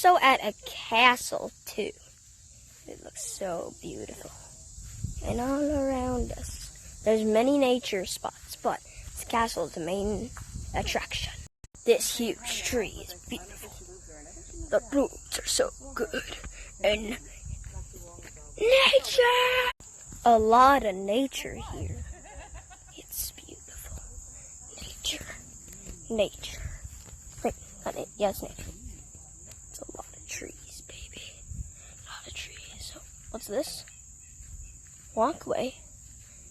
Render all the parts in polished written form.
also at a castle too. It looks so beautiful. And all around us, there's many nature spots, but this castle is the main attraction. This huge tree is beautiful. The roots are so good. And nature! A lot of nature here. It's beautiful. Nature. Nature. Wait, not it. Yeah, it's nature. It's a lot of trees, baby. A lot of trees. So, what's this? Walkway.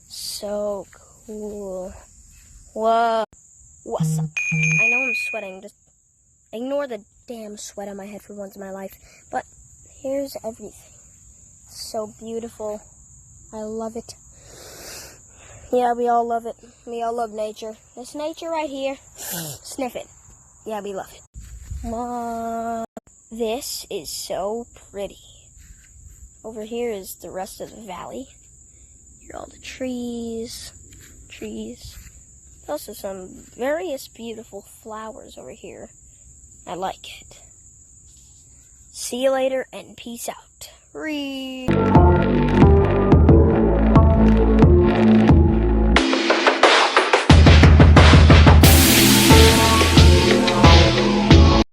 So cool. Whoa. What's up? I know I'm sweating. Just ignore the damn sweat on my head for once in my life. But here's everything. So beautiful. I love it. Yeah, we all love it. We all love nature. This nature right here. Sniff it. Yeah, we love it. Wow. This is so pretty. Over here is the rest of the valley. Here are all the trees. Also some various beautiful flowers over here. I like it. See you later and peace out.